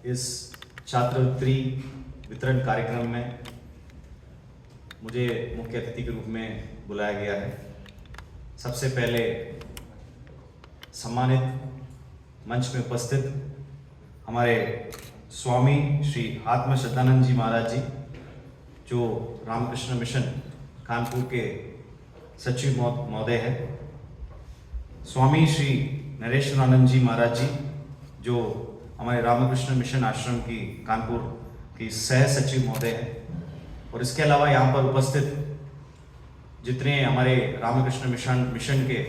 इस छात्रवृत्ति वितरण कार्यक्रम में मुझे मुख्य अतिथि के रूप में बुलाया गया है। सबसे पहले सम्मानित मंच में उपस्थित हमारे स्वामी श्री आत्म श्रद्धानंद जी महाराज जी, जो रामकृष्ण मिशन कानपुर के सचिव महोदय है। स्वामी श्री नरेश्वरानंद जी महाराज जी, जो हमारे रामकृष्ण मिशन आश्रम की कानपुर की सह सचिव महोदय है। और इसके अलावा यहाँ पर उपस्थित जितने हमारे रामकृष्ण मिशन के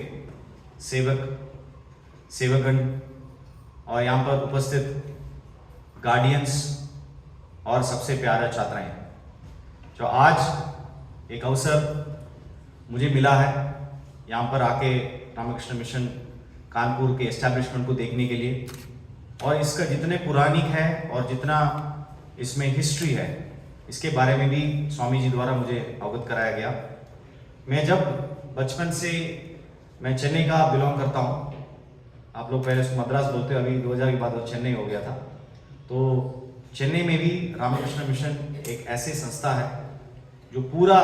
सेवकगण और यहाँ पर उपस्थित गार्डियंस और सबसे प्यारा छात्राएं, जो आज एक अवसर मुझे मिला है यहाँ पर आके रामकृष्ण मिशन कानपुर के एस्टैब्लिशमेंट को देखने के लिए, और इसका जितने पुरानिक है और जितना इसमें हिस्ट्री है, इसके बारे में भी स्वामी जी द्वारा मुझे अवगत कराया गया। मैं जब बचपन से मैं चेन्नई का बिलोंग करता हूँ। आप लोग पहले उसको मद्रास बोलते हो, अभी 2000 के बाद वो चेन्नई हो गया था। तो चेन्नई में भी रामकृष्ण मिशन एक ऐसी संस्था है जो पूरा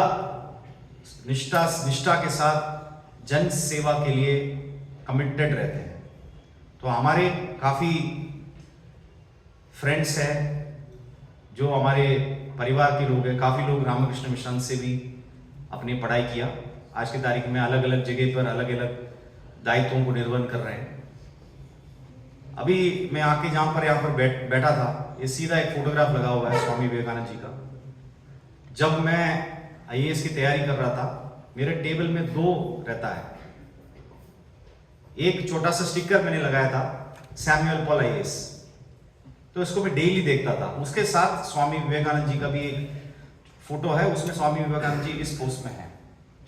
निष्ठा के साथ जन सेवा के लिए कमिटेड रहते हैं। तो हमारे काफ़ी फ्रेंड्स हैं, जो हमारे परिवार के लोग हैं। काफ़ी लोग रामकृष्ण मिशन से भी अपनी पढ़ाई किया। आज की तारीख में अलग अलग जगह पर अलग अलग दायित्वों को निर्वहन कर रहे हैं। अभी मैं आके यहाँ पर बैठा था, ये सीधा एक फोटोग्राफ लगा हुआ है स्वामी विवेकानंद जी का। जब मैं IAS की तैयारी कर रहा था, मेरे टेबल में 2 रहता है। एक छोटा सा स्टिकर मैंने लगाया था, सैमुअल पॉल IAS, तो इसको मैं डेली देखता था। उसके साथ स्वामी विवेकानंद जी का भी एक फोटो है, उसमें स्वामी विवेकानंद जी इस पोस्ट में है,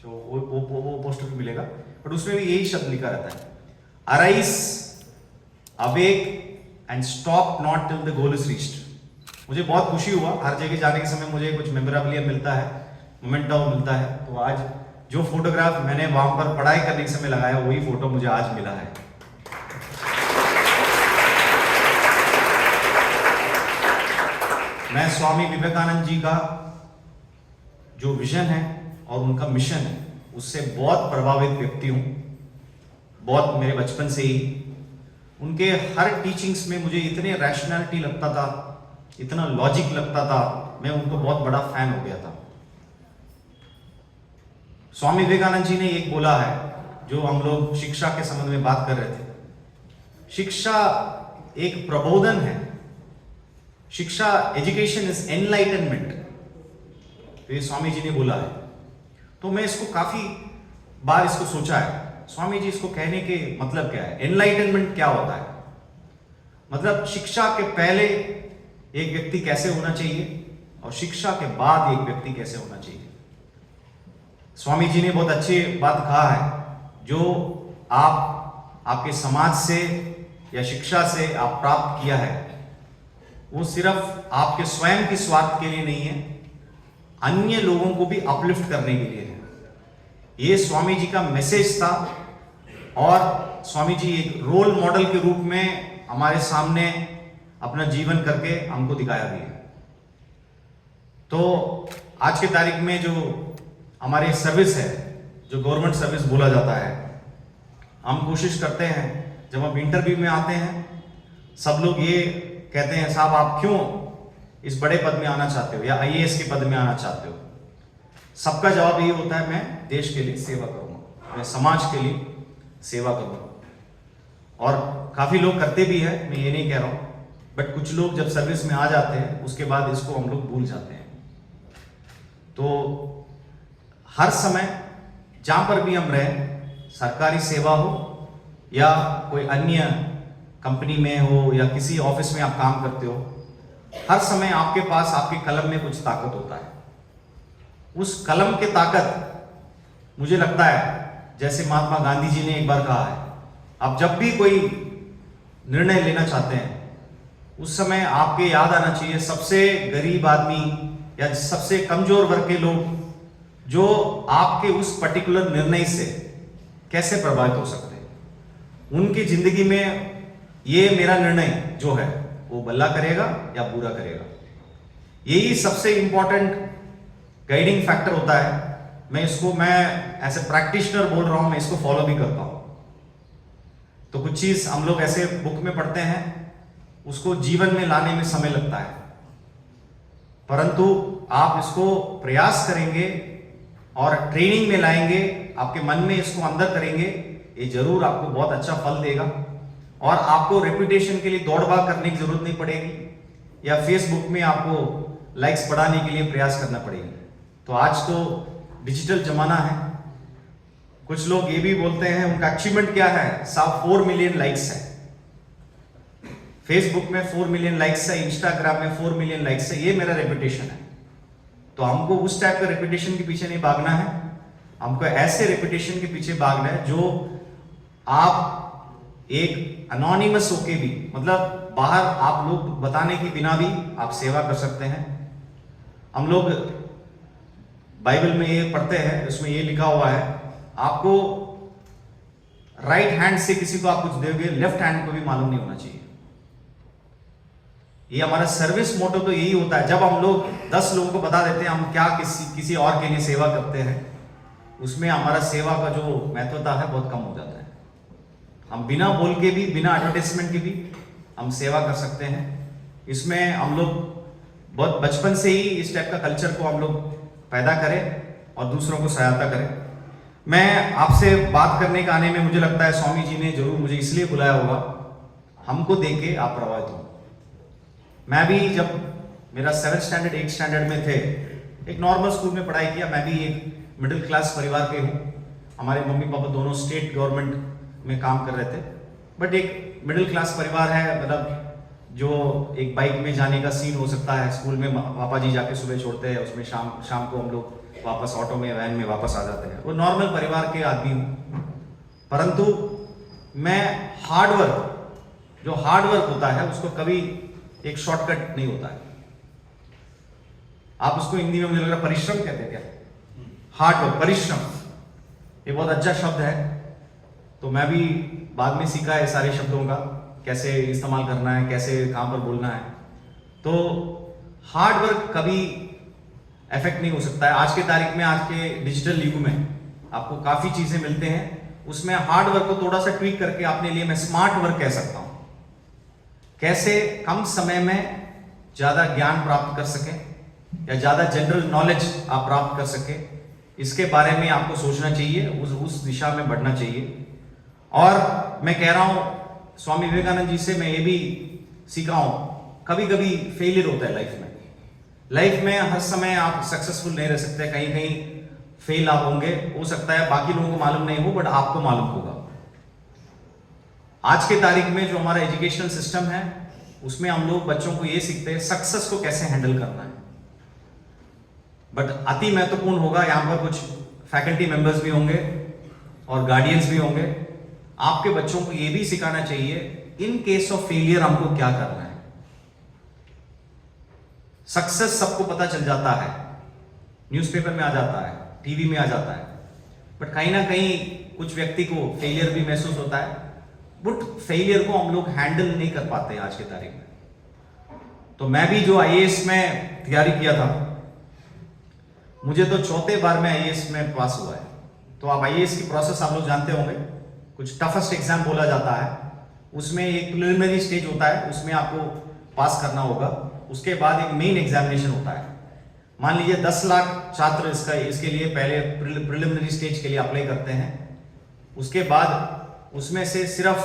जो वो पोस्टर भी मिलेगा, बट उसमें भी यही शब्द लिखा रहता है, arise awake and stop not till the goal is reached. मुझे बहुत खुशी हुआ, हर जगह जाने के समय मुझे कुछ मेमोरेबलिया मिलता है, मोमेंटो मिलता है। तो आज जो फोटोग्राफ मैंने वहां पर पढ़ाई करने के समय लगाया, वही फोटो मुझे आज मिला है। मैं स्वामी विवेकानंद जी का जो विजन है और उनका मिशन है, उससे बहुत प्रभावित व्यक्ति हूं। बहुत मेरे बचपन से ही उनके हर टीचिंग्स में मुझे इतने रैशनैलिटी लगता था, इतना लॉजिक लगता था, मैं उनको बहुत बड़ा फैन हो गया था। स्वामी विवेकानंद जी ने एक बोला है, जो हम लोग शिक्षा के संबंध में बात कर रहे थे, शिक्षा एक प्रबोधन है। शिक्षा, एजुकेशन इज एनलाइटनमेंट, तो ये स्वामी जी ने बोला है। तो मैं इसको काफी बार इसको सोचा है, स्वामी जी इसको कहने के मतलब क्या है, एनलाइटनमेंट क्या होता है, मतलब शिक्षा के पहले एक व्यक्ति कैसे होना चाहिए और शिक्षा के बाद एक व्यक्ति कैसे होना चाहिए। स्वामी जी ने बहुत अच्छी बात कहा है, जो आपके समाज से या शिक्षा से आप प्राप्त किया है, वो सिर्फ आपके स्वयं के स्वार्थ के लिए नहीं है, अन्य लोगों को भी अपलिफ्ट करने के लिए है। ये स्वामी जी का मैसेज था, और स्वामी जी एक रोल मॉडल के रूप में हमारे सामने अपना जीवन करके हमको दिखाया भी है। तो आज की तारीख में जो हमारी सर्विस है, जो गवर्नमेंट सर्विस बोला जाता है, हम कोशिश करते हैं, जब हम इंटरव्यू में आते हैं, सब लोग ये कहते हैं, साहब आप क्यों इस बड़े पद में आना चाहते हो या IAS के पद में आना चाहते हो। सबका जवाब ये होता है, मैं देश के लिए सेवा करूंगा, मैं समाज के लिए सेवा करूंगा। और काफी लोग करते भी हैं, मैं ये नहीं कह रहा हूं, बट कुछ लोग जब सर्विस में आ जाते हैं, उसके बाद इसको हम लोग भूल जाते हैं। तो हर समय जहां पर भी हम रहें, सरकारी सेवा हो या कोई अन्य कंपनी में हो या किसी ऑफिस में आप काम करते हो, हर समय आपके पास आपके कलम में कुछ ताकत होता है। उस कलम की ताकत, मुझे लगता है, जैसे महात्मा गांधी जी ने एक बार कहा है, आप जब भी कोई निर्णय लेना चाहते हैं, उस समय आपके याद आना चाहिए सबसे गरीब आदमी या सबसे कमजोर वर्ग के लोग, जो आपके उस पर्टिकुलर निर्णय से कैसे प्रभावित हो सकते हैं। उनकी जिंदगी में ये मेरा निर्णय जो है वो भला करेगा या बुरा करेगा। यही सबसे इंपॉर्टेंट गाइडिंग फैक्टर होता है। मैं एज ए प्रैक्टिशनर बोल रहा हूं, मैं इसको फॉलो भी करता हूं। तो कुछ चीज हम लोग ऐसे बुक में पढ़ते हैं, उसको जीवन में लाने में समय लगता है, परंतु आप इसको प्रयास करेंगे और ट्रेनिंग में लाएंगे, आपके मन में इसको अंदर करेंगे, ये जरूर आपको बहुत अच्छा फल देगा। और आपको रेपुटेशन के लिए दौड़ भाग करने की जरूरत नहीं पड़ेगी, या फेसबुक में आपको लाइक्स बढ़ाने के लिए प्रयास करना पड़ेगा। तो आज तो डिजिटल जमाना है। कुछ लोग ये भी बोलते हैं, उनका अचीवमेंट क्या है, साहब 4 मिलियन लाइक्स है। फेसबुक में 4 मिलियन लाइक्स है, इंस्टाग्राम में 4 मिलियन लाइक्स है, ये मेरा रेपुटेशन है। तो हमको उस टाइप का रेपुटेशन के पीछे नहीं भागना है, हमको ऐसे रेपुटेशन के पीछे भागना है जो आप एक अनोनिमस होके भी, मतलब बाहर आप लोग बताने के बिना भी आप सेवा कर सकते हैं। हम लोग बाइबल में ये पढ़ते हैं, उसमें ये लिखा हुआ है, आपको राइट हैंड से किसी को आप कुछ दोगे, लेफ्ट हैंड को भी मालूम नहीं होना चाहिए। ये हमारा सर्विस मोटो तो यही होता है। जब हम लोग 10 लोगों को बता देते हैं हम क्या किसी और के लिए सेवा करते हैं, उसमें हमारा सेवा का जो महत्वता है बहुत कम हो जाता है। हम बिना बोल के भी, बिना एडवर्टाइजमेंट के भी हम सेवा कर सकते हैं। इसमें हम लोग बहुत बचपन से ही इस टाइप का कल्चर को हम लोग पैदा करें और दूसरों को सहायता करें। मैं आपसे बात करने का आने में मुझे लगता है स्वामी जी ने जरूर मुझे इसलिए बुलाया होगा, हमको देख के आप प्रभावित हो। मैं भी जब मेरा 7th स्टैंडर्ड 8th स्टैंडर्ड में थे, एक नॉर्मल स्कूल में पढ़ाई किया। मैं भी एक मिडिल क्लास परिवार के हूँ। हमारे मम्मी पापा दोनों स्टेट गवर्नमेंट में काम कर रहे थे, बट एक मिडिल क्लास परिवार है। मतलब जो एक बाइक में जाने का सीन हो सकता है, स्कूल में पापा जी जाके सुबह छोड़ते हैं, उसमें शाम को हम लोग वापस ऑटो में, वैन में वापस आ जाते हैं। वो नॉर्मल परिवार के आदमी हूँ, परंतु मैं जो हार्ड वर्क होता है उसको कभी एक शॉर्टकट नहीं होता है। आप उसको हिंदी में मुझे लग रहा परिश्रम कहते हैं क्या? हार्ड वर्क, परिश्रम, ये बहुत अच्छा शब्द है। तो मैं भी बाद में सीखा है सारे शब्दों का कैसे इस्तेमाल करना है, कैसे कहां पर बोलना है। तो हार्ड वर्क कभी इफेक्ट नहीं हो सकता है। आज के तारीख में, आज के डिजिटल युग में आपको काफी चीजें मिलते हैं, उसमें हार्ड वर्क को थोड़ा सा ट्वीक करके अपने लिए मैं स्मार्ट वर्क कह सकता हूं। कैसे कम समय में ज्यादा ज्ञान प्राप्त कर सके या ज्यादा जनरल नॉलेज आप प्राप्त कर सके, इसके बारे में आपको सोचना चाहिए, उस दिशा में बढ़ना चाहिए। और मैं कह रहा हूं, स्वामी विवेकानंद जी से मैं ये भी सीखा हूं, कभी कभी फेलियर होता है लाइफ में हर समय आप सक्सेसफुल नहीं रह सकते, कहीं कहीं फेल आप होंगे। हो सकता है बाकी लोगों को मालूम नहीं हो, बट आपको मालूम होगा। आज के तारीख में जो हमारा एजुकेशनल सिस्टम है, उसमें हम लोग बच्चों को ये सीखते हैं सक्सेस को कैसे हैंडल करना है। बट अति महत्वपूर्ण होगा, यहां पर कुछ फैकल्टी मेंबर्स भी होंगे और गार्डियंस भी होंगे, आपके बच्चों को ये भी सिखाना चाहिए इन केस ऑफ फेलियर हमको क्या करना है। सक्सेस सबको पता चल जाता है, न्यूज़पेपर में आ जाता है, टीवी में आ जाता है, बट कहीं ना कहीं कुछ व्यक्ति को फेलियर भी महसूस होता है। बट फेलियर को हम लोग हैंडल नहीं कर पाते हैं आज के तारीख में। तो मैं भी जो आईएएस में तैयारी किया था, मुझे तो 4थे बार में आईएएस में पास हुआ है। तो आप आईएएस की प्रोसेस आप लोग जानते होंगे, कुछ टफेस्ट एग्जाम बोला जाता है, उसमें एक प्रिलिमिनरी स्टेज होता है, उसमें आपको पास करना होगा। उसके बाद एक मेन एग्जामिनेशन होता है। मान लीजिए 10 लाख छात्र इसके लिए पहले प्रिलिमिनरी स्टेज के लिए अप्लाई करते हैं। उसके बाद उसमें से सिर्फ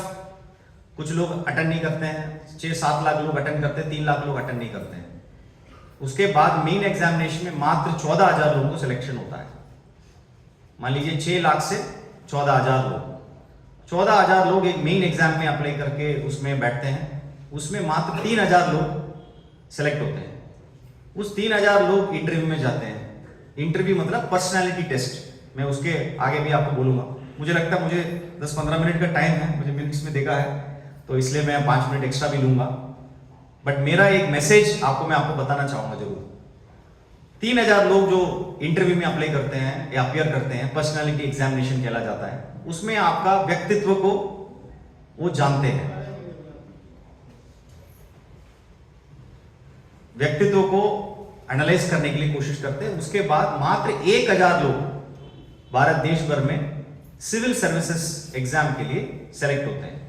कुछ लोग अटेंड नहीं करते हैं, 6-7 लाख लोग अटेंड करते हैं, 3 लाख लोग अटेंड नहीं करते हैं। उसके बाद मेन एग्जामिनेशन में मात्र 14,000 लोगों को सिलेक्शन होता है। मान लीजिए 6 लाख से 14,000 लोग, 14,000 लोग एक मेन एग्जाम में अप्लाई करके उसमें बैठते हैं। उसमें मात्र 3,000 लोग सेलेक्ट होते हैं। उस 3,000 लोग इंटरव्यू में जाते हैं। इंटरव्यू मतलब पर्सनालिटी टेस्ट, मैं उसके आगे भी आपको बोलूंगा। मुझे लगता है मुझे 10-15 मिनट का टाइम है, मुझे मिनट्स में देखा है, तो इसलिए मैं 5 मिनट एक्स्ट्रा भी लूंगा। बट मेरा एक मैसेज मैं आपको बताना चाहूंगा जरूर। 3,000 लोग जो इंटरव्यू में अप्लाई करते हैं या अपियर करते हैं, पर्सनालिटी एग्जामिनेशन कहला जाता है, उसमें आपका व्यक्तित्व को वो जानते हैं। व्यक्तित्व को एनालाइज करने के लिए कोशिश करते हैं। उसके बाद मात्र 1000 लोग भारत देश भर में सिविल सर्विसेज एग्जाम के लिए सेलेक्ट होते हैं।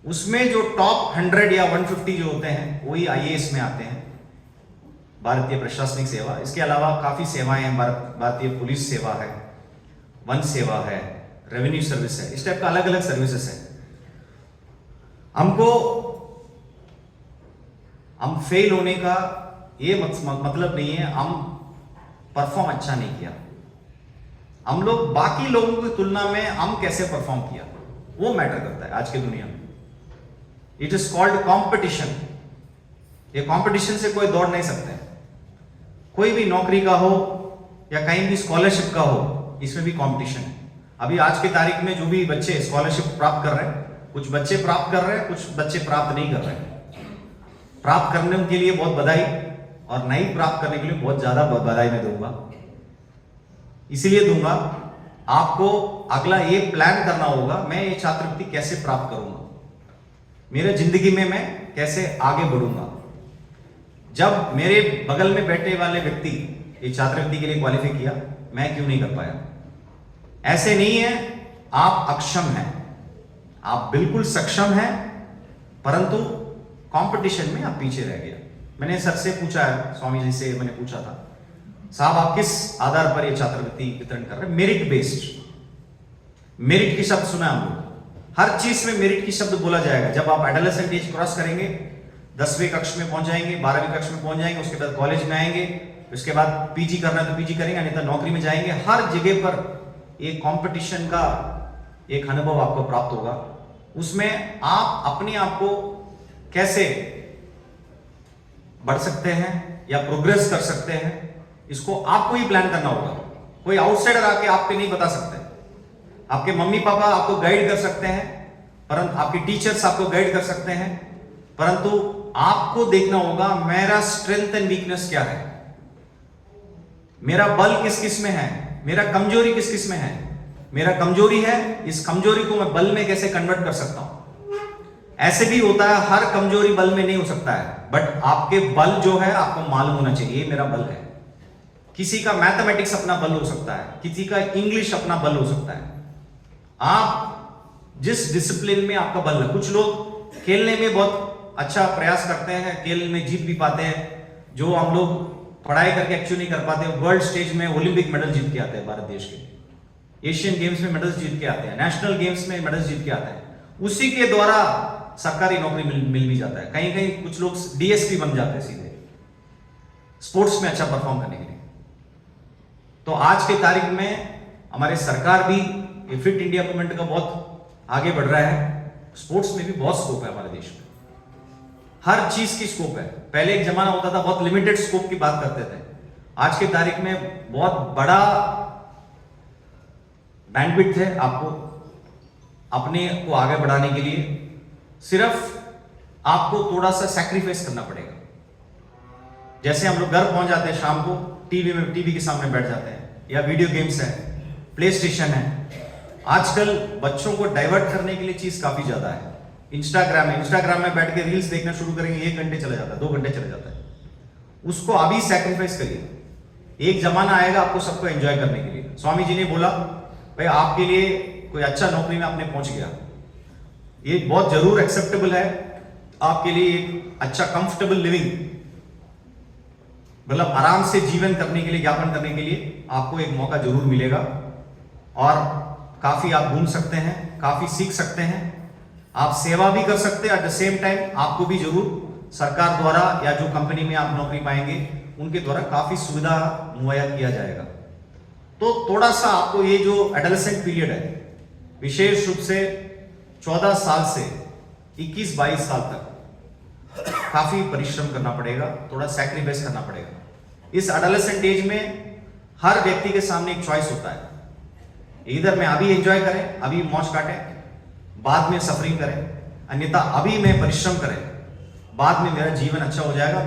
उसमें जो टॉप 100 या 150 जो होते हैं वही IAS में आते हैं, भारतीय प्रशासनिक सेवा। इसके अलावा काफी सेवाएं हैं, भारतीय पुलिस सेवा है, वन सेवा है, रेवेन्यू सर्विस है, इस टाइप का अलग अलग सर्विसेज है। हम फेल होने का ये मतलब नहीं है हम परफॉर्म अच्छा नहीं किया। हम लोग बाकी लोगों की तुलना में हम कैसे परफॉर्म किया वो मैटर करता है आज की दुनिया में। It is called competition. ये कॉम्पिटिशन से कोई दौड़ नहीं सकता है। कोई भी नौकरी का हो या कहीं भी स्कॉलरशिप का हो, इसमें भी कंपटीशन है। अभी आज की तारीख में जो भी बच्चे स्कॉलरशिप प्राप्त कर रहे हैं, कुछ बच्चे प्राप्त कर रहे हैं, कुछ बच्चे प्राप्त नहीं कर रहे हैं। प्राप्त करने के लिए बहुत बधाई, और नहीं प्राप्त करने के लिए बहुत ज्यादा बधाई मैं दूंगा। इसीलिए दूंगा, आपको अगला ये प्लान करना होगा, मैं ये छात्रवृत्ति कैसे प्राप्त करूंगा, मेरे जिंदगी में मैं कैसे आगे बढ़ूंगा। जब मेरे बगल में बैठने वाले व्यक्ति ये छात्रवृत्ति के लिए क्वालिफाई किया, मैं क्यों नहीं कर पाया? ऐसे नहीं है आप अक्षम हैं, आप बिल्कुल सक्षम हैं, परंतु कंपटीशन में आप पीछे रह गया। मैंने सर से पूछा है, स्वामी जी से मैंने पूछा था, साहब आप किस आधार पर ये छात्रवृत्ति वितरण कर रहे हैं? Merit based. मेरिट की शब्द सुना हम लोग, हर चीज में मेरिट की शब्द बोला जाएगा। जब आप एडोलेसेंट एज क्रॉस करेंगे, 10वीं कक्षा में पहुंच जाएंगे, 12वीं कक्षा में पहुंच जाएंगे, उसके बाद कॉलेज में आएंगे, उसके बाद पीजी करना है तो पीजी करेंगे, नहीं तो नौकरी में जाएंगे। हर जगह पर एक कंपटीशन का एक अनुभव आपको प्राप्त होगा। उसमें आप अपने आप को कैसे बढ़ सकते हैं या प्रोग्रेस कर सकते हैं, इसको आपको ही प्लान करना होगा। कोई आउटसाइडर आके आपको नहीं बता सकते। आपके मम्मी पापा आपको गाइड कर सकते हैं, परंतु आपके टीचर्स आपको गाइड कर सकते हैं, परंतु आपको देखना होगा मेरा स्ट्रेंथ एंड वीकनेस क्या है, मेरा बल किस किस में है, मेरा कमजोरी किस किस में है। मेरा कमजोरी है, इस कमजोरी को मैं बल में कैसे कन्वर्ट कर सकता हूं। ऐसे भी होता है, हर कमजोरी बल में नहीं हो सकता है, बट आपके बल जो है आपको मालूम होना चाहिए, ये मेरा बल है। किसी का मैथमेटिक्स अपना बल हो सकता है, किसी का इंग्लिश अपना बल हो सकता है। आप जिस डिसिप्लिन में आपका बल है, कुछ लोग खेलने में बहुत अच्छा प्रयास करते हैं, खेल में जीत भी पाते हैं, जो हम लोग पढ़ाई करके एक्चुअली नहीं कर पाते। वर्ल्ड स्टेज में ओलंपिक मेडल जीत के आते हैं भारत देश के, एशियन गेम्स में मेडल्स जीत के आते हैं, नेशनल गेम्स में मेडल्स जीत के आते हैं। उसी के द्वारा सरकारी नौकरी मिल भी जाता है। कहीं कहीं कुछ लोग डीएसपी बन जाते हैं सीधे, स्पोर्ट्स में अच्छा परफॉर्म करने के लिए। तो आज की तारीख में हमारे सरकार भी फिट इंडिया मूवमेंट का बहुत आगे बढ़ रहा है। स्पोर्ट्स में भी बहुत स्कोप है हमारे देश में, हर चीज की स्कोप है। पहले एक जमाना होता था बहुत लिमिटेड स्कोप की बात करते थे, आज की तारीख में बहुत बड़ा बैंडविड्थ है। आपको अपने को आगे बढ़ाने के लिए सिर्फ आपको थोड़ा सा सैक्रिफाइस करना पड़ेगा। जैसे हम लोग घर पहुंच जाते हैं शाम को, टीवी के सामने बैठ जाते हैं, या वीडियो गेम्स है, प्ले स्टेशन है। आजकल बच्चों को डाइवर्ट करने के लिए चीज काफी ज्यादा है। इंस्टाग्राम में बैठ के रील्स देखना शुरू करेंगे, 1 घंटे चला जाता है, 2 घंटे चला जाता है। उसको अभी सैक्रिफाइस करिए। एक जमाना आएगा आपको सबको एंजॉय करने के लिए। स्वामी जी ने बोला भाई आपके लिए कोई अच्छा नौकरी में आपने पहुंच गया, ये बहुत जरूर एक्सेप्टेबल है आपके लिए। एक अच्छा कंफर्टेबल लिविंग, मतलब आराम से जीवन करने के लिए, ज्ञापन करने के लिए आपको एक मौका जरूर मिलेगा, और काफी आप घूम सकते हैं, काफी सीख सकते हैं, आप सेवा भी कर सकते हैं। एट द सेम टाइम आपको भी जरूर सरकार द्वारा या जो कंपनी में आप नौकरी पाएंगे उनके द्वारा काफी सुविधा मुहैया किया जाएगा। तो थोड़ा सा आपको ये जो एडोलेसेंट पीरियड है, विशेष रूप से 14 साल से 21-22 साल तक काफी परिश्रम करना पड़ेगा, थोड़ा सैक्रिफाइस करना पड़ेगा। इस एडोलेसेंट एज में हर व्यक्ति के सामने एक चॉइस होता है, इधर मैं अभी एंजॉय करें, अभी मौज काटें, बाद में सफरिंग करें, अन्यथा अभी मैं परिश्रम करें, बाद में मेरा जीवन अच्छा हो जाएगा।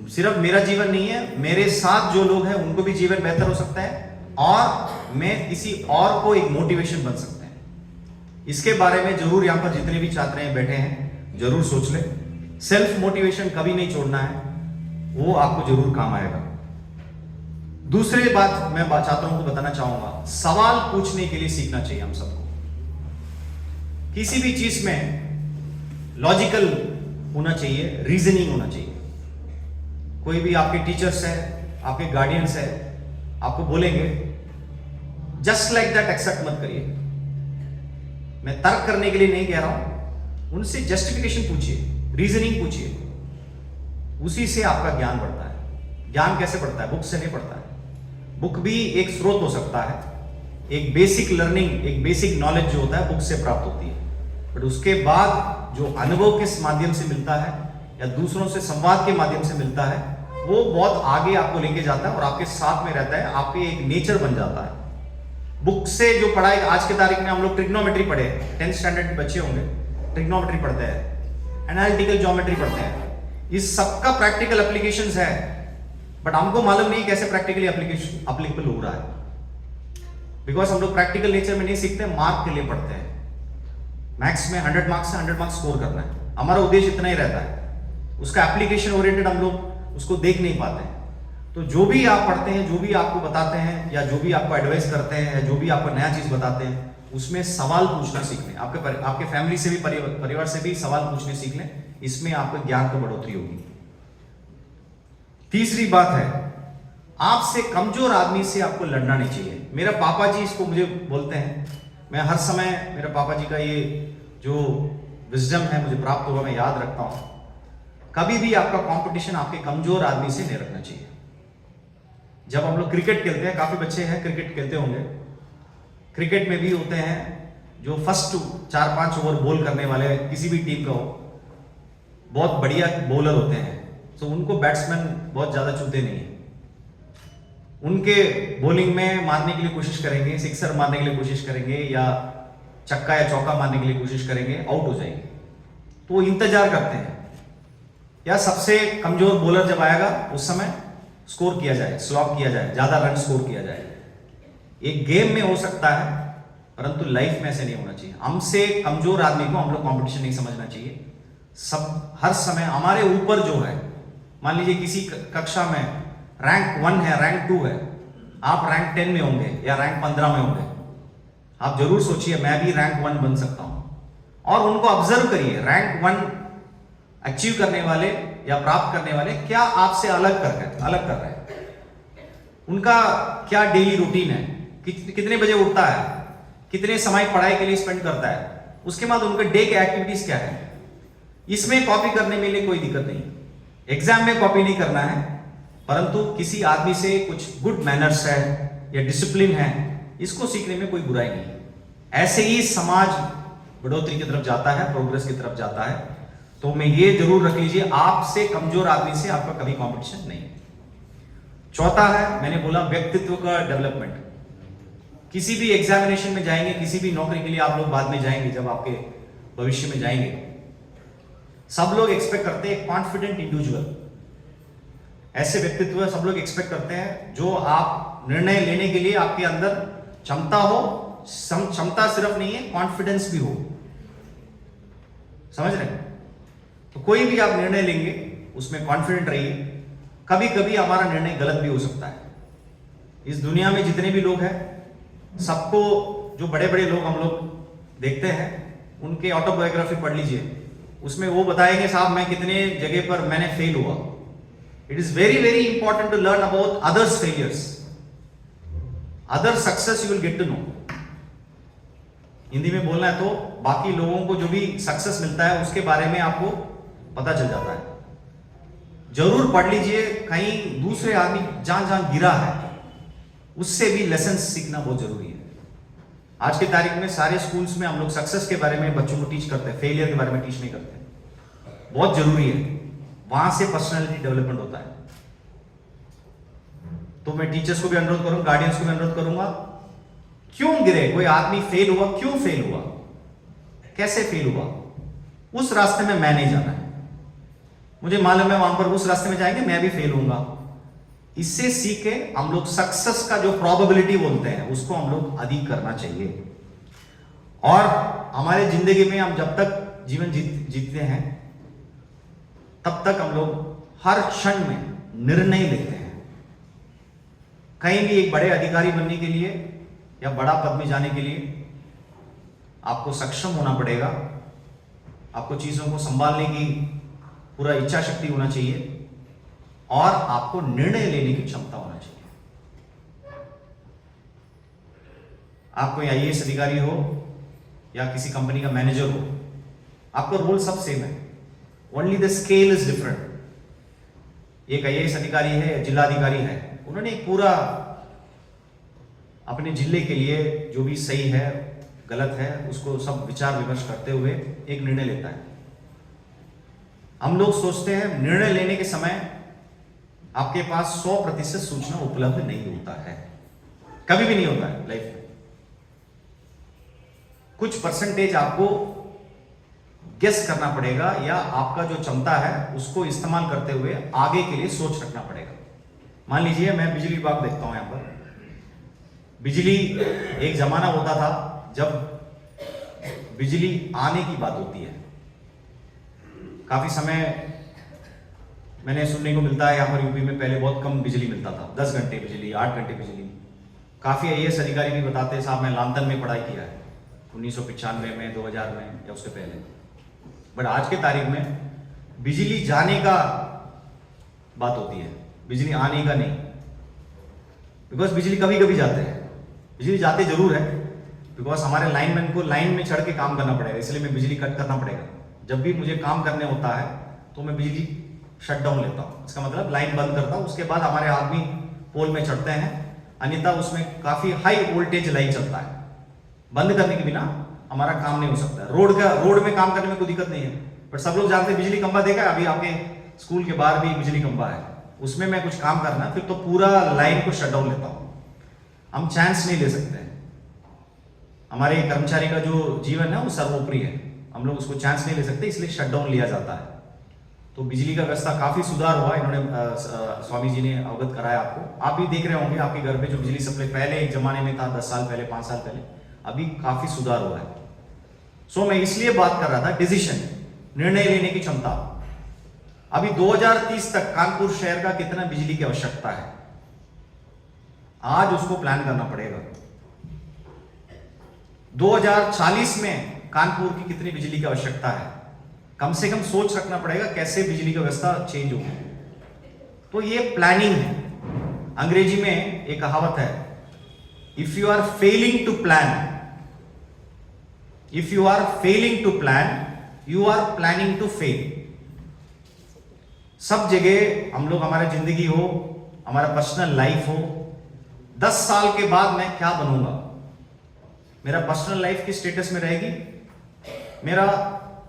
सिर्फ मेरा जीवन नहीं है, मेरे साथ जो लोग हैं उनको भी जीवन बेहतर हो सकता है, और मैं किसी और को एक मोटिवेशन बन सकते हैं। इसके बारे में जरूर यहाँ पर जितने भी छात्र हैं बैठे हैं जरूर सोच लें। सेल्फ मोटिवेशन कभी नहीं छोड़ना है। वो आपको जरूर काम आएगा। दूसरी बात मैं छात्रों को बताना चाहूंगा, सवाल पूछने के लिए सीखना चाहिए हम सबको। किसी भी चीज में लॉजिकल होना चाहिए, रीजनिंग होना चाहिए। कोई भी आपके टीचर्स है, आपके गार्डियंस है, आपको बोलेंगे जस्ट लाइक दैट एक्सेप्ट मत करिए। मैं तर्क करने के लिए नहीं कह रहा हूं, उनसे जस्टिफिकेशन पूछिए, रीजनिंग पूछिए, उसी से आपका ज्ञान बढ़ता है। ज्ञान कैसे बढ़ता है? बुक से नहीं बढ़ता है। बुक भी एक स्रोत हो सकता है, एक बेसिक लर्निंग, एक बेसिक नॉलेज जो होता है बुक से प्राप्त होती है, बट उसके बाद जो अनुभव के माध्यम से मिलता है या दूसरों से संवाद के माध्यम से मिलता है, वो बहुत आगे आपको लेके जाता है और आपके साथ में रहता है, आपके एक नेचर बन जाता है। बुक से जो पढ़ाई आज के तारीख में हम लोग ट्रिग्नोमेट्री पढ़े, 10th स्टैंडर्ड के बच्चे होंगे, ट्रिग्नोमेट्री पढ़ते हैं, एनालिटिकल ज्योमेट्री पढ़ते हैं, इस सबका प्रैक्टिकल एप्लीकेशंस है, बट हमको मालूम नहीं कैसे प्रैक्टिकली एप्लीकेबल हो रहा है, बिकॉज हम लोग प्रैक्टिकल नेचर में नहीं सीखते, मार्क के लिए पढ़ते हैं। मैथ्स में 100 मार्क्स से 100 मार्क्स स्कोर करना है, हमारा उद्देश्य इतना ही रहता है। उसका एप्लीकेशन ओरिएंटेड हम लोग उसको देख नहीं पाते हैं। तो जो भी आप पढ़ते हैं, जो भी आपको बताते हैं, या जो भी आपको एडवाइस करते हैं, या जो भी आपको नया चीज बताते हैं, उसमें सवाल पूछना सीख लें। आपके फैमिली से भी, परिवार से भी सवाल पूछने सीख लें, इसमें आपके ज्ञान को बढ़ोतरी होगी। तीसरी बात है, आपसे कमजोर आदमी से आपको लड़ना नहीं चाहिए। मेरा पापा जी इसको मुझे बोलते हैं, मैं हर समय मेरे पापा जी का ये जो विजडम है मुझे प्राप्त हुआ, मैं याद रखता हूं। कभी भी आपका कंपटीशन आपके कमजोर आदमी से नहीं रखना चाहिए। जब हम लोग क्रिकेट खेलते हैं, काफी बच्चे हैं क्रिकेट खेलते होंगे, क्रिकेट में भी होते हैं जो फर्स्ट 4-5 ओवर बॉल करने वाले, किसी भी टीम का हो, बहुत बढ़िया बॉलर होते हैं, तो उनको बैट्समैन बहुत ज्यादा चुनते नहीं है। उनके बॉलिंग में मारने के लिए कोशिश करेंगे, सिक्सर मारने के लिए कोशिश करेंगे, या चक्का या चौका मारने के लिए कोशिश करेंगे, आउट हो जाएंगे। तो वो इंतजार करते हैं या सबसे कमजोर बॉलर जब आएगा उस समय स्कोर किया जाए, स्लॉग किया जाए, ज्यादा रन स्कोर किया जाए। एक गेम में हो सकता है, परंतु लाइफ में ऐसे नहीं होना चाहिए। हमसे कमजोर आदमी को हम लोग कंपटीशन नहीं समझना चाहिए। सब हर समय हमारे ऊपर जो है, मान लीजिए किसी कक्षा में रैंक 1 है, रैंक 2 है, आप रैंक 10 में होंगे या रैंक 15 में होंगे, आप जरूर सोचिए मैं भी रैंक 1 बन सकता हूं, और उनको ऑब्जर्व करिए। रैंक 1 अचीव करने वाले या प्राप्त करने वाले क्या आपसे अलग कर रहे हैं, उनका क्या डेली रूटीन है, कितने बजे उठता है, कितने समय पढ़ाई के लिए स्पेंड करता है, उसके बाद उनके डे के एक्टिविटीज क्या है। इसमें कॉपी करने में लिए कोई दिक्कत नहीं, एग्जाम में कॉपी नहीं करना है, परंतु किसी आदमी से कुछ गुड मैनर्स है या डिसिप्लिन है, इसको सीखने में कोई बुराई नहीं। ऐसे ही समाज बढ़ोतरी की तरफ जाता है, प्रोग्रेस की तरफ जाता है। तो मैं ये जरूर रख लीजिए, आपसे कमजोर आदमी से आपका कभी कंपटीशन नहीं है। चौथा है, मैंने बोला व्यक्तित्व का डेवलपमेंट। किसी भी एग्जामिनेशन में जाएंगे, किसी भी नौकरी के लिए आप लोग बाद में जाएंगे, जब आपके भविष्य में जाएंगे, सब लोग एक्सपेक्ट करते हैं कॉन्फिडेंट इंडिविजुअल। ऐसे व्यक्तित्व सब लोग एक्सपेक्ट करते हैं जो आप निर्णय लेने के लिए आपके अंदर क्षमता हो, क्षमता सिर्फ नहीं है, कॉन्फिडेंस भी हो। समझ रहे हैं? तो कोई भी आप निर्णय लेंगे उसमें कॉन्फिडेंट रहिए। कभी कभी हमारा निर्णय गलत भी हो सकता है। इस दुनिया में जितने भी लोग हैं, सबको, जो बड़े बड़े लोग हम लोग देखते हैं, उनके ऑटोबायोग्राफी पढ़ लीजिए, उसमें वो बताएंगे साहब मैं कितने जगह पर मैंने फेल हुआ। It is very very important to learn about others failures, other success you will get to know. Hindi में बोलना है तो बाकी लोगों को जो भी सक्सेस मिलता है उसके बारे में आपको पता चल जाता है। जरूर पढ़ लीजिए, कहीं दूसरे आदमी जहां गिरा है उससे भी लेसन सीखना बहुत जरूरी है। आज के तारीख में सारे स्कूल्स में हम लोग सक्सेस के बारे में बच्चों को टीच करते हैं, फेलियर के बारे में टीच नहीं करते। बहुत जरूरी है, वहां से पर्सनालिटी डेवलपमेंट होता है। तो मैं टीचर्स को भी अनुरोध करूंगा, गार्डियंस को भी अनुरोध करूंगा, क्यों गिरे, कोई आदमी फेल हुआ, क्यों फेल हुआ, कैसे फेल हुआ, उस रास्ते में मैं नहीं जाना है। मुझे मालूम है वहां पर उस रास्ते में जाएंगे मैं भी फेल होऊंगा। इससे सीख के हम लोग सक्सेस का जो प्रोबेबिलिटी बोलते हैं उसको हम लोग अधिक करना चाहिए। और हमारे जिंदगी में हम जब तक जीवन जीतते हैं तब तक हम लोग हर क्षण में निर्णय लेते हैं। कहीं भी एक बड़े अधिकारी बनने के लिए या बड़ा पद में जाने के लिए आपको सक्षम होना पड़ेगा, आपको चीजों को संभालने की पूरा इच्छा शक्ति होना चाहिए और आपको निर्णय लेने की क्षमता होना चाहिए। आप कोई आईएएस अधिकारी हो या किसी कंपनी का मैनेजर हो, आपका रोल सब सेम है, only the scale is different. एक आईएएस अधिकारी है, जिलाधिकारी है, उन्होंने एक पूरा अपने जिले के लिए जो भी सही है गलत है उसको सब विचार विमर्श करते हुए एक निर्णय लेता है। हम लोग सोचते हैं निर्णय लेने के समय आपके पास 100% सूचना उपलब्ध नहीं होता है, कभी भी नहीं होता है लाइफ में। कुछ परसेंटेज आपको गेस करना पड़ेगा या आपका जो क्षमता है उसको इस्तेमाल करते हुए आगे के लिए सोच रखना पड़ेगा। मान लीजिए मैं बिजली विभाग देखता हूं, यहां पर बिजली एक जमाना होता था जब बिजली आने की बात होती है। काफी समय मैंने सुनने को मिलता है यहाँ पर यूपी में पहले बहुत कम बिजली मिलता था, 10 घंटे बिजली, 8 घंटे बिजली। काफी आईएएस अधिकारी भी बताते हैं साहब मैं लांतन में पढ़ाई किया है 1995 में, 2000 में या उसके पहले। बट आज के तारीख में बिजली जाने का बात होती है, बिजली आने का नहीं। बिकॉज बिजली कभी कभी जाते हैं, बिजली जाते जरूर है, बिकॉज हमारे लाइनमैन को लाइन में चढ़ के काम करना पड़ेगा, इसलिए मैं बिजली कट करना पड़ेगा। जब भी मुझे काम करने होता है तो मैं बिजली शट डाउन लेता हूँ, इसका मतलब लाइन बंद करता हूँ। उसके बाद हमारे आदमी पोल में चढ़ते हैं, अन्यथा उसमें काफी हाई वोल्टेज लाइन चलता है, बंद करने के बिना हमारा काम नहीं हो सकता है। रोड में काम करने में कोई दिक्कत नहीं है, बट सब लोग जानते हैं बिजली खंभा देखा है, अभी आपके स्कूल के बाहर भी बिजली खंभा है, उसमें मैं कुछ काम करना फिर तो पूरा लाइन को शट डाउन लेता हूं। हम चांस नहीं ले सकते हैं, हमारे कर्मचारी का जो जीवन है वो सर्वोपरि है, हम लोग उसको चांस नहीं ले सकते, इसलिए शट डाउन लिया जाता है। तो बिजली का व्यवस्था काफी सुधार हुआ, इन्होंने स्वामी जी ने अवगत कराया आपको। आप भी देख रहे होंगे आपके घर पे जो बिजली सप्लाई पहले एक जमाने में था 10 साल पहले, 5 साल पहले, अभी काफी सुधार हुआ है। सो मैं इसलिए बात कर रहा था डिसीजन, निर्णय लेने की क्षमता। अभी 2030 तक कानपुर शहर का कितना बिजली की आवश्यकता है, आज उसको प्लान करना पड़ेगा। 2040 में कानपुर की कितनी बिजली की आवश्यकता है, कम से कम सोच रखना पड़ेगा कैसे बिजली की व्यवस्था चेंज होगी। तो ये प्लानिंग है। अंग्रेजी में एक कहावत है, if you are failing to plan, if you are failing to plan you are planning to fail. सब जगह हम लोग, हमारी जिंदगी हो, हमारा पर्सनल लाइफ हो, 10 साल के बाद मैं क्या बनूंगा, मेरा पर्सनल लाइफ किस स्टेटस में रहेगी, मेरा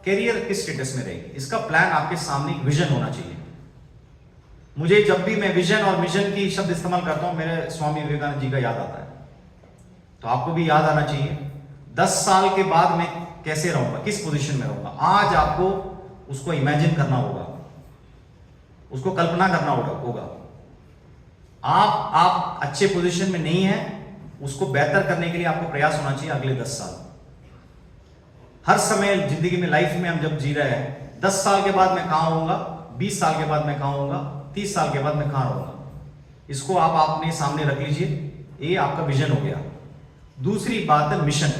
कैरियर किस स्टेटस में रहेगी, इसका प्लान आपके सामने एक विजन होना चाहिए। मुझे जब भी मैं विजन और मिशन की शब्द इस्तेमाल करता हूं मेरे स्वामी विवेकानंद जी का याद आता है, तो आपको भी याद आना चाहिए 10 साल के बाद मैं कैसे रहूंगा, किस पोजीशन में रहूंगा। आज आपको उसको इमेजिन करना होगा, उसको कल्पना करना होगा। आप अच्छे पोजीशन में नहीं है, उसको बेहतर करने के लिए आपको प्रयास होना चाहिए अगले 10 साल। हर समय जिंदगी में, लाइफ में हम जब जी रहे हैं, 10 साल के बाद मैं कहां होऊंगा, 20 साल के बाद मैं कहां होऊंगा, 30 साल के बाद मैं कहां रहूंगा, इसको आप अपने सामने रख लीजिए, ये आपका विजन हो गया। दूसरी बात है मिशन।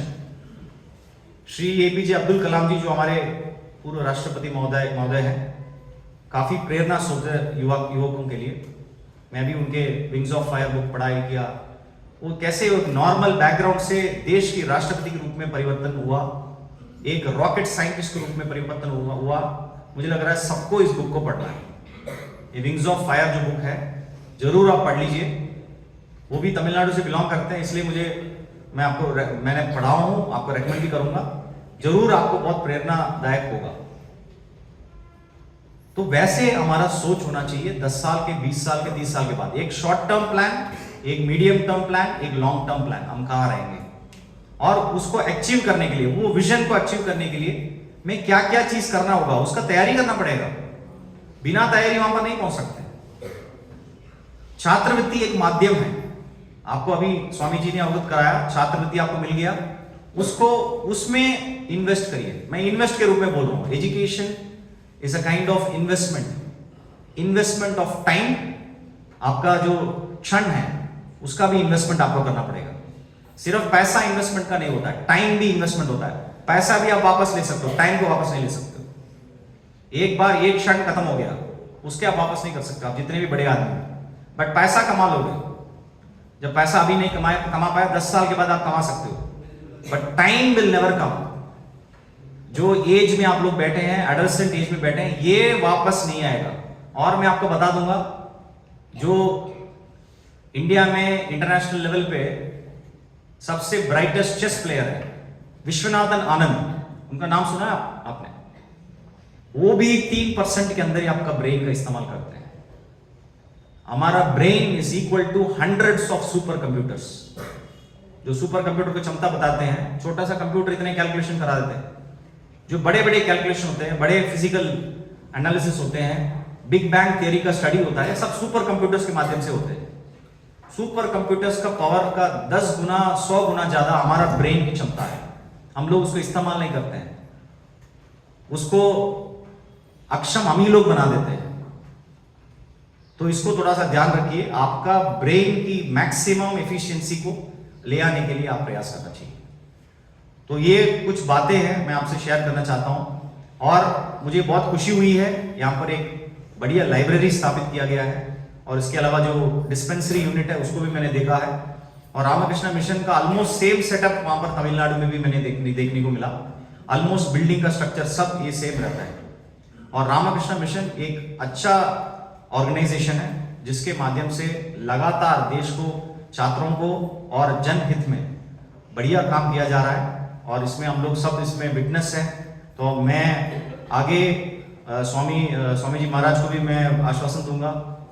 श्री एपीजे अब्दुल कलाम जी जो हमारे पूर्व राष्ट्रपति महोदय हैं, काफी प्रेरणा स्रोत है युवकों के लिए। मैं भी उनके विंग्स ऑफ फायर बुक पढ़ाई किया, वो कैसे एक नॉर्मल बैकग्राउंड से देश की राष्ट्रपति के रूप में परिवर्तन हुआ, एक रॉकेट साइंटिस्ट के रूप में परिवर्तन हुआ। मुझे लग रहा है सबको इस बुक को पढ़ना है। ये विंग्स ऑफ फायर जो बुक है जरूर आप पढ़ लीजिए। वो भी तमिलनाडु से बिलोंग करते हैं, इसलिए मैंने पढ़ा हूं, आपको रेकमेंड भी करूंगा, जरूर आपको बहुत प्रेरणादायक होगा। तो वैसे हमारा सोच होना चाहिए 10 साल के, 20 साल के, 30 साल के बाद, एक शॉर्ट टर्म प्लान, एक मीडियम टर्म प्लान, एक लॉन्ग टर्म प्लान, हम कहां रहेंगे और उसको अचीव करने के लिए, वो विजन को अचीव करने के लिए मैं क्या क्या चीज करना होगा, उसका तैयारी करना पड़ेगा। बिना तैयारी वहां पर नहीं पहुंच सकते। छात्रवृत्ति एक माध्यम है, आपको अभी स्वामी जी ने अवगत कराया, छात्रवृत्ति आपको मिल गया, उसको उसमें इन्वेस्ट करिए। मैं इन्वेस्ट के रूप में बोल रहा हूं। Education is a kind of investment of time आपका जो क्षण है उसका भी इन्वेस्टमेंट आपको करना पड़ेगा। सिर्फ पैसा इन्वेस्टमेंट का नहीं होता है, टाइम भी इन्वेस्टमेंट होता है। पैसा भी आप वापस ले सकते हो, टाइम को वापस नहीं ले सकते हो। एक बार एक क्षण खत्म हो गया, उसके आप वापस नहीं कर सकते, आप जितने भी बड़े आदमी हैं। बट पैसा कमा लोगे, जब पैसा अभी नहीं कमा पाया 10 साल के बाद आप कमा सकते हो, but time will never come. जो एज में आप लोग बैठे हैं, एडolescent एज में बैठे हैं, ये वापस नहीं आएगा। और मैं आपको बता दूंगा, जो इंडिया में इंटरनेशनल लेवल पे सबसे ब्राइटेस्ट चेस प्लेयर है विश्वनाथन आनंद, उनका नाम सुना है आपने? वो भी 3% के अंदर ही आपका ब्रेन का इस्तेमाल करते हैं। हमारा brain is equal to hundreds of super computers. जो सुपर कंप्यूटर की क्षमता बताते हैं, छोटा सा कंप्यूटर इतने कैलकुलेशन करा देते हैं। जो बड़े बड़े कैलकुलेशन होते हैं, बड़े फिजिकल एनालिसिस होते हैं, बिग बैंग थियरी का स्टडी होता है, सब सुपर कंप्यूटर्स के माध्यम से होते हैं। सुपर कंप्यूटर्स का पावर का 10 गुना 100 गुना ज्यादा हमारा ब्रेन की क्षमता है। हम लोग उसको इस्तेमाल नहीं करते हैं, उसको अक्षम हम ही लोग बना देते हैं। तो इसको थोड़ा सा ध्यान रखिए, आपका ब्रेन की मैक्सिमम एफिशिएंसी को ले आने के लिए आप प्रयास करना चाहिए। तो ये कुछ बातें हैं मैं आपसे शेयर करना चाहता हूं। और मुझे बहुत खुशी हुई है, यहाँ पर एक बढ़िया लाइब्रेरी स्थापित किया गया है, और इसके अलावा जो डिस्पेंसरी यूनिट है उसको भी मैंने देखा है। और रामकृष्ण मिशन का ऑलमोस्ट सेम सेटअप वहां पर तमिलनाडु में भी मैंने देखने को मिला। ऑलमोस्ट बिल्डिंग का स्ट्रक्चर सब ये सेम रहता है। और रामकृष्ण मिशन एक अच्छा ऑर्गेनाइजेशन है जिसके माध्यम से लगातार देश को, छात्रों को और जनहित में बढ़िया काम किया जा रहा है, और इसमें हम लोग सब इसमें विटनेस हैं। तो मैं आगे स्वामी जी महाराज को भी मैं आश्वासन दूंगा,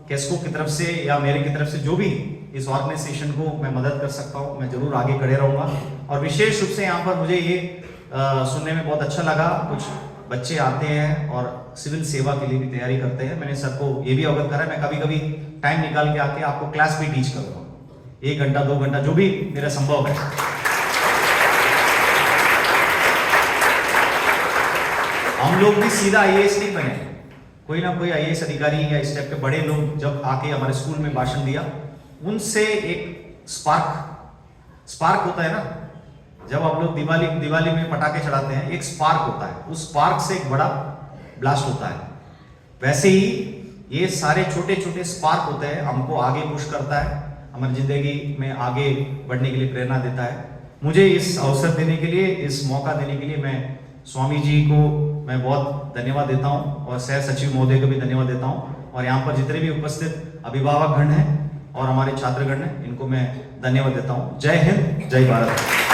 केस्को की तरफ से या मेरे की तरफ से जो भी इस ऑर्गेनाइजेशन को मैं मदद कर सकता हूँ, मैं जरूर आगे खड़े रहूंगा। और विशेष रूप से यहाँ पर मुझे ये सुनने में बहुत अच्छा लगा, कुछ बच्चे आते हैं और सिविल सेवा के लिए भी तैयारी करते हैं। मैंने सर को ये भी अवगत करा है, मैं कभी कभी टाइम निकाल के आके आपको क्लास भी टीच करूंगा, 1 घंटा 2 घंटा जो भी मेरा संभव है। हम लोग भी सीधा आईएएस नहीं बने, कोई ना कोई आईएएस अधिकारी या इस टाइप के बड़े लोग जब आके हमारे स्कूल में भाषण दिया, उनसे एक स्पार्क होता है ना, जब आप लोग दिवाली में पटाखे चढ़ाते हैं, एक स्पार्क होता है, उस स्पार्क से एक बड़ा ब्लास्ट होता है। वैसे ही ये सारे छोटे छोटे स्पार्क होते हैं, हमको आगे पुश करता है, हमारी जिंदगी में आगे बढ़ने के लिए प्रेरणा देता है। मुझे इस अवसर देने के लिए, इस मौका देने के लिए मैं स्वामी जी को मैं बहुत धन्यवाद देता हूं, और सह सचिव महोदय को भी धन्यवाद देता हूं, और यहाँ पर जितने भी उपस्थित अभिभावक गण हैं और हमारे छात्रगण हैं, इनको मैं धन्यवाद देता हूं। जय हिंद, जय भारत।